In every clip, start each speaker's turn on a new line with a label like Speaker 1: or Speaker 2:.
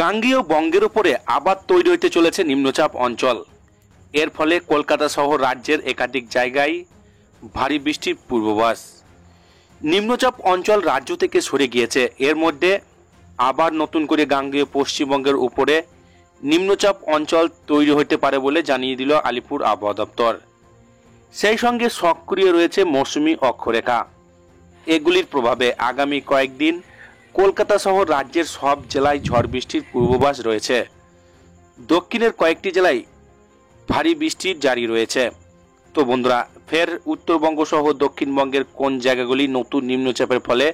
Speaker 1: গাঙ্গেয় বঙ্গের উপরে আবার তৈরি হতে চলেছে নিম্নচাপ অঞ্চল। এর ফলে কলকাতা সহ রাজ্যের একাধিক জায়গায় ভারী বৃষ্টির পূর্বাভাস। নিম্নচাপ অঞ্চল রাজ্য থেকে সরে গিয়েছে। এর মধ্যে আবার নতুন করে গাঙ্গেয় পশ্চিমবঙ্গের উপরে নিম্নচাপ অঞ্চল তৈরি হতে পারে বলে জানিয়ে দিল আলিপুর আবহাওয়া দপ্তর। সেই সঙ্গে সক্রিয় রয়েছে মৌসুমি অক্ষরেখা। এগুলির প্রভাবে আগামী কয়েকদিন কলকাতা সহ রাজ্যের সব জেলায় ঝড় বৃষ্টির পূর্বাভাস রয়েছে। দক্ষিণের কয়েকটি জেলায় ভারী বৃষ্টির জারি রয়েছে। তো বন্ধুরা, ফের উত্তরবঙ্গ সহ দক্ষিণবঙ্গের কোন জায়গাগুলি নতুন নিম্নচাপের ফলে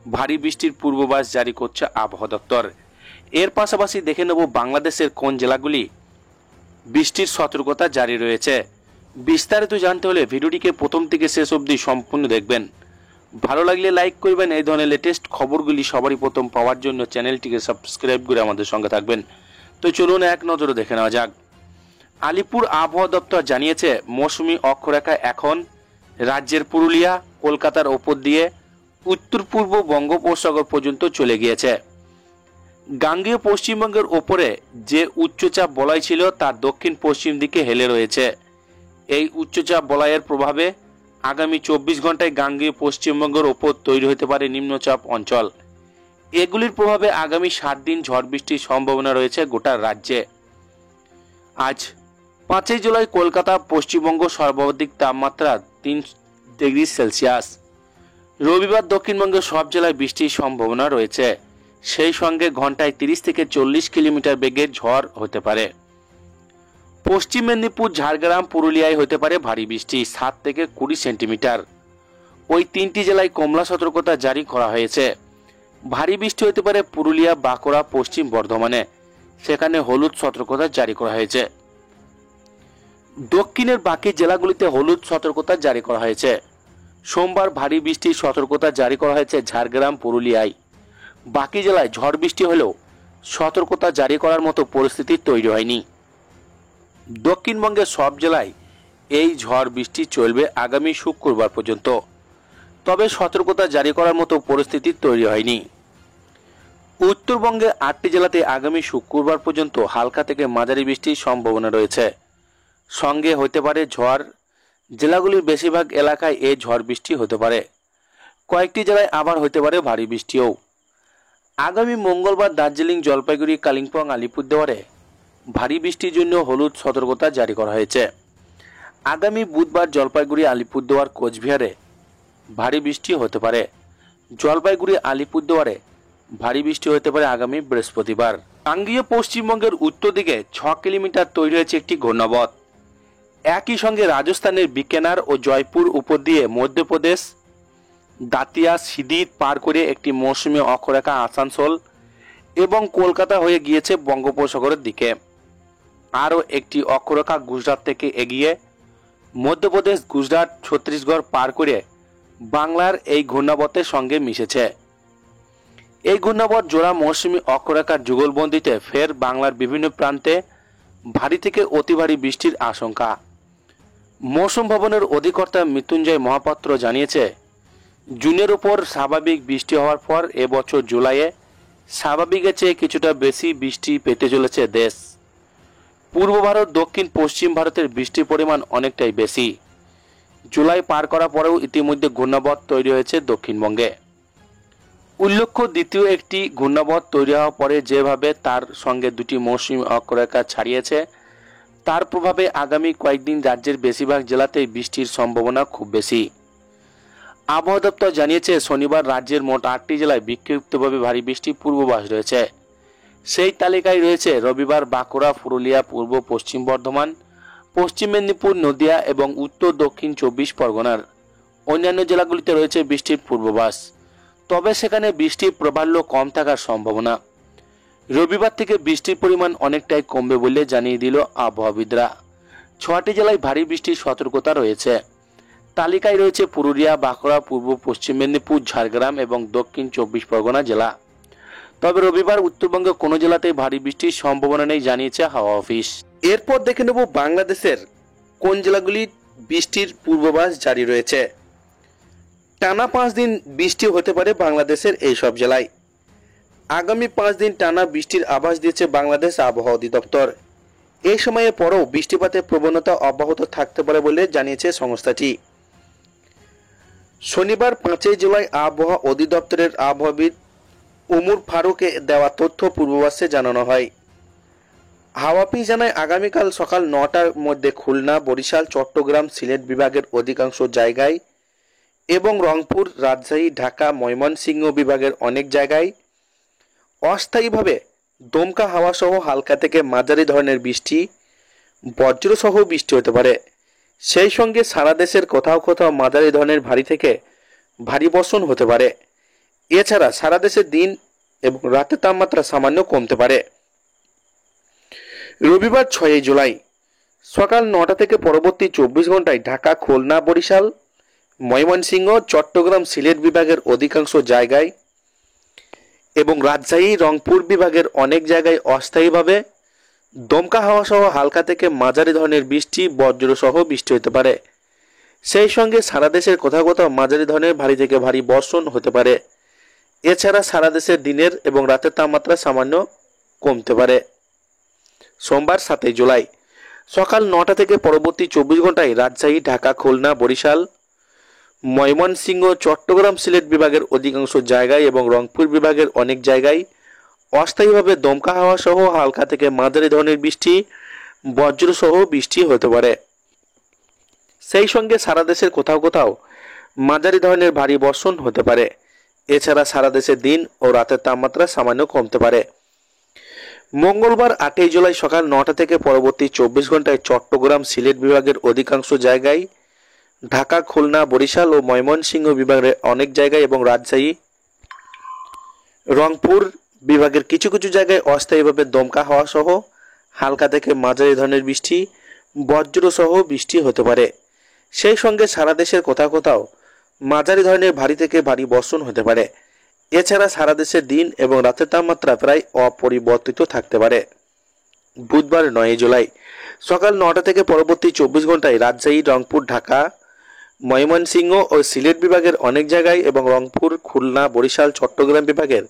Speaker 1: ভারী বৃষ্টির পূর্বাভাস জারি করছে আবহাওয়া দপ্তর। এর পাশাপাশি দেখে নেব বাংলাদেশের কোন জেলাগুলি বৃষ্টির সতর্কতা জারি রয়েছে। বিস্তারিত জানতে হলে ভিডিওটিকে প্রথম থেকে শেষ অবধি সম্পূর্ণ দেখবেন। ভালো লাগলে লাইক করবেন। এই ধরনের লেটেস্ট খবরগুলি সবারই প্রথম পাওয়ার জন্য চ্যানেলটিকে সাবস্ক্রাইব করে আমাদের সঙ্গে থাকবেন। তো চলুন এক নজরে দেখে নেওয়া যাক। আলিপুর আবহাওয়া দপ্তর জানিয়েছে, মৌসুমি অক্ষরেখা এখন রাজ্যের পুরুলিয়া, কলকাতার ওপর দিয়ে উত্তর পূর্ব বঙ্গোপসাগর পর্যন্ত চলে গিয়েছে। গাঙ্গেয় পশ্চিমবঙ্গের ওপরে যে উচ্চচাপ বলয় ছিল তা দক্ষিণ পশ্চিম দিকে হেলে রয়েছে। এই উচ্চচাপ বলয়ের প্রভাবে আগামী 24 ঘন্টায় গাঙ্গেয় পশ্চিমবঙ্গের ওপর তৈরি হতে পারে নিম্নচাপ অঞ্চল। এগুলির প্রভাবে আগামী 7 দিন ঝড় বৃষ্টির সম্ভাবনা রয়েছে গোটা রাজ্যে। আজ 5 জুলাই কলকাতা পশ্চিমবঙ্গ সর্বাধিক তাপমাত্রা 3 ডিগ্রি সেলসিয়াস। রবিবার দক্ষিণবঙ্গের সব জেলায় বৃষ্টির সম্ভাবনা রয়েছে। সেই সঙ্গে ঘন্টায় 30 থেকে 40 কিলোমিটার বেগের ঝড় হতে পারে। পশ্চিম মেদিনীপুর, ঝাড়গ্রাম, পুরুলিয়ায় হতে পারে ভারী বৃষ্টি 7 থেকে 20 সেন্টিমিটার। ওই 3টি জেলায় কমলা সতর্কতা জারি করা হয়েছে। ভারী বৃষ্টি হতে পারে পুরুলিয়া, বাঁকুড়া, পশ্চিম বর্ধমানে, সেখানে হলুদ সতর্কতা জারি করা হয়েছে। দক্ষিণের বাকি জেলাগুলিতে হলুদ সতর্কতা জারি করা হয়েছে। সোমবার ভারী বৃষ্টির সতর্কতা জারি করা হয়েছে ঝাড়গ্রাম, পুরুলিয়ায়। বাকি জেলায় ঝড় বৃষ্টি হলেও সতর্কতা জারি করার মতো পরিস্থিতি তৈরি হয়নি। দক্ষিণবঙ্গের সব জেলায় এই ঝড় বৃষ্টি চলবে আগামী শুক্রবার পর্যন্ত। তবে সতর্কতা জারি করার মতো পরিস্থিতি তৈরি হয়নি। উত্তরবঙ্গের 8টি জেলাতে আগামী শুক্রবার পর্যন্ত হালকা থেকে মাঝারি বৃষ্টির সম্ভাবনা রয়েছে। সঙ্গে হতে পারে ঝড়। জেলাগুলির বেশিরভাগ এলাকায় এই ঝড় বৃষ্টি হতে পারে। কয়েকটি জেলায় আবার হতে পারে ভারী বৃষ্টিও। আগামী মঙ্গলবার দার্জিলিং, জলপাইগুড়ি, কালিম্পং, আলিপুরদুয়ারে ভারী বৃষ্টির জন্য হলুদ সতর্কতা জারি করা হয়েছে। আগামী বুধবার জলপাইগুড়ি, আলিপুরদুয়ার, কোচবিহারে ভারী বৃষ্টি হতে পারে। জলপাইগুড়ি, আলিপুরদুয়ারে ভারী বৃষ্টি হতে পারে আগামী বৃহস্পতিবার। গাঙ্গেয় পশ্চিমবঙ্গের উত্তর দিকে 6 কিলোমিটার তৈরি হয়েছে একটি ঘূর্ণাবর্ত। একই সঙ্গে রাজস্থানের বিকানের ও জয়পুর উপর দিয়ে মধ্যপ্রদেশ, দাতিয়া, সিধি পার করে একটি মৌসুমী অক্ষরেখা আসানসোল এবং কলকাতা হয়ে গিয়েছে বঙ্গোপসাগরের দিকে। আরও একটি অক্ষরেখা গুজরাট থেকে এগিয়ে মধ্যপ্রদেশ, গুজরাট, ছত্তিশগড় পার করে বাংলার এই ঘূর্ণাবর্তের সঙ্গে মিশেছে। এই ঘূর্ণাবর্ত জোড়া মৌসুমী অক্ষরেখার যুগলবন্দিতে ফের বাংলার বিভিন্ন প্রান্তে ভারী থেকে অতি ভারী বৃষ্টির আশঙ্কা। মৌসুম ভবনের অধিকর্তা মৃত্যুঞ্জয় মহাপাত্র জানিয়েছে, জুনের উপর স্বাভাবিক বৃষ্টি হওয়ার পর এবছর জুলাইয়ে স্বাভাবিকের চেয়ে কিছুটা বেশি বৃষ্টি পেতে চলেছে দেশ। পূর্ব ভারত, দক্ষিণ পশ্চিম ভারতের বৃষ্টির পরিমাণ অনেকটাই বেশি। জুলাই পার করার পরেও ইতিমধ্যে ঘূর্ণাবর্ত তৈরি হয়েছে দক্ষিণবঙ্গে। উল্লেখ্য, দ্বিতীয় একটি ঘূর্ণাবর্ত তৈরি হওয়ার পরে যেভাবে তার সঙ্গে দুটি মৌসুমী অক্ষরেখা ছাড়িয়েছে, তার প্রভাবে আগামী কয়েকদিন রাজ্যের বেশিরভাগ জেলাতেই বৃষ্টির সম্ভাবনা খুব বেশি। আবহাওয়া দপ্তর জানিয়েছে, শনিবার রাজ্যের মোট 8টি জেলায় বিক্ষিপ্তভাবে ভারী বৃষ্টির পূর্বাভাস রয়েছে। সেই তালিকায় রয়েছে রবিবার বাঁকুড়া, পুরুলিয়া, পূর্ব পশ্চিম বর্ধমান, পশ্চিম মেদিনীপুর, নদিয়া এবং উত্তর দক্ষিণ 24 পরগনার। অন্যান্য জেলাগুলিতে রয়েছে বৃষ্টির পূর্বাভাস, তবে সেখানে বৃষ্টির প্রাবল্য কম থাকার সম্ভাবনা। রবিবার থেকে বৃষ্টির পরিমাণ অনেকটাই কমবে বলে জানিয়ে দিল আবহাওয়াবিদরা। 6টি জেলায় ভারী বৃষ্টির সতর্কতা রয়েছে। তালিকায় রয়েছে পুরুলিয়া, বাঁকুড়া, পূর্ব পশ্চিম মেদিনীপুর, ঝাড়গ্রাম এবং দক্ষিণ 24 পরগনা জেলা। তবে রবিবার উত্তরবঙ্গে কোনো জেলাতেই ভারী বৃষ্টির সম্ভাবনা নেই জানিয়েছে হাওয়া অফিস। এরপর দেখে নেব বাংলাদেশের কোন জেলাগুলি বৃষ্টির পূর্বাভাস জারি রয়েছে। টানা 5 দিন বৃষ্টি হতে পারে বাংলাদেশের এই সব জেলায়। আগামী 5 দিন টানা বৃষ্টির আভাস দিয়েছে বাংলাদেশ আবহাওয়া অধিদপ্তর। এই সময়ের পরও বৃষ্টিপাতের প্রবণতা অব্যাহত থাকতে পারে বলে জানিয়েছে সংস্থাটি। শনিবার 5 জুলাই আবহাওয়া অধিদপ্তরের আবহাওয়াবিদ উমর ফারুকে দেওয়া তথ্য পূর্বাভাসে জানানো হয়। হাওয়া অফিস জানায় আগামীকাল সকাল 9টার মধ্যে খুলনা, বরিশাল, চট্টগ্রাম, সিলেট বিভাগের অধিকাংশ জায়গায় এবং রংপুর, রাজশাহী, ঢাকা, ময়মনসিংহ বিভাগের অনেক জায়গায় অস্থায়ীভাবে দমকা হাওয়া সহ হালকা থেকে মাঝারি ধরনের বৃষ্টি, বজ্রসহ বৃষ্টি হতে পারে। সেই সঙ্গে সারা দেশের কোথাও কোথাও মাঝারি ধরনের ভারী থেকে ভারী বর্ষণ হতে পারে। এছাড়া সারা দেশে দিন এবং রাতের তাপমাত্রা সামান্য কমতে পারে। রবিবার 6 জুলাই সকাল 9টা থেকে পরবর্তী 24 ঘন্টায় ঢাকা, খুলনা, বরিশাল, ময়মনসিংহ, চট্টগ্রাম, সিলেট বিভাগের অধিকাংশ জায়গায় এবং রাজশাহী, রংপুর বিভাগের অনেক জায়গায় অস্থায়ীভাবে দমকা হাওয়া সহ হালকা থেকে মাঝারি ধরনের বৃষ্টি, বজ্রসহ বৃষ্টি হতে পারে। সেই সঙ্গে সারা দেশের কোথাও কোথাও মাঝারি ধরনের ভারী থেকে ভারী বর্ষণ হতে পারে। এছাড়া সারা দেশের দিনের এবং রাতের তাপমাত্রা সামান্য কমতে পারে। সোমবার 7 জুলাই সকাল 9টা থেকে পরবর্তী 24 ঘন্টায় রাজশাহী, ঢাকা, খুলনা, বরিশাল, ময়মনসিংহ, চট্টগ্রাম, সিলেট বিভাগের অধিকাংশ জায়গায় এবং রংপুর বিভাগের অনেক জায়গায় অস্থায়ীভাবে দমকা হাওয়া সহ হালকা থেকে মাঝারি ধরনের বৃষ্টি, বজ্রসহ বৃষ্টি হতে পারে। সেই সঙ্গে সারা দেশের কোথাও কোথাও মাঝারি ধরনের ভারী বর্ষণ হতে পারে। এছাড়া সারা দেশে দিন ও রাতের তাপমাত্রা সামান্য কমতে পারে। মঙ্গলবার 8 জুলাই সকাল 9টা থেকে পরবর্তী 24 ঘন্টায় চট্টগ্রাম, সিলেট বিভাগের অধিকাংশ জায়গায়, ঢাকা, খুলনা, বরিশাল ও ময়মনসিংহ বিভাগের অনেক জায়গায় এবং রাজশাহী, রংপুর বিভাগের কিছু কিছু জায়গায় অস্থায়ীভাবে দমকা হাওয়া সহ হালকা থেকে মাঝারি ধরনের বৃষ্টি, বজ্রসহ বৃষ্টি হতে পারে। সেই সঙ্গে সারা দেশের কোথাও কোথাও মাঝারি ধরনের ভারী থেকে ভারী বর্ষণ হতে পারে। এছাড়া সারা দেশের দিন এবং রাতের তাপমাত্রা প্রায় অপরিবর্তিত থাকতে পারে। বুধবার 9 জুলাই সকাল 9টা থেকে পরবর্তী 24 ঘন্টায় রাজশাহী, রংপুর, ঢাকা, ময়মনসিংহ ও সিলেট বিভাগের অনেক জায়গায় এবং রংপুর, খুলনা, বরিশাল, চট্টগ্রাম বিভাগের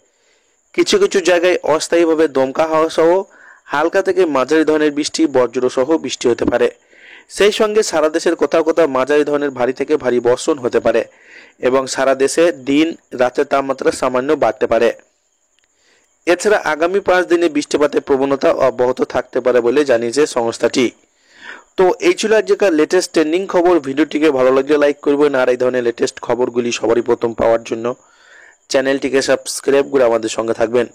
Speaker 1: কিছু কিছু জায়গায় অস্থায়ীভাবে দমকা হাওয়া সহ হালকা থেকে মাঝারি ধরনের বৃষ্টি, বজ্রসহ বৃষ্টি হতে পারে। সেই সঙ্গে সারা দেশের কোথাও কোথাও মাঝারি ধরনের ভারী থেকে ভারী বর্ষণ হতে পারে এবং সারা দেশে দিন রাতের তাপমাত্রা সামান্য বাড়তে পারে। এছাড়া আগামী 5 দিনে বৃষ্টিপাতের প্রবণতা অব্যাহত থাকতে পারে বলে জানিয়েছে সংস্থাটি। তো এই ছিল আজকের লেটেস্ট ট্রেন্ডিং খবর। ভিডিওটিকে ভালো লাগলে লাইক করবেন আর এই ধরনের লেটেস্ট খবরগুলি সবারই প্রথম পাওয়ার জন্য চ্যানেলটিকে সাবস্ক্রাইব করে আমাদের সঙ্গে থাকবেন।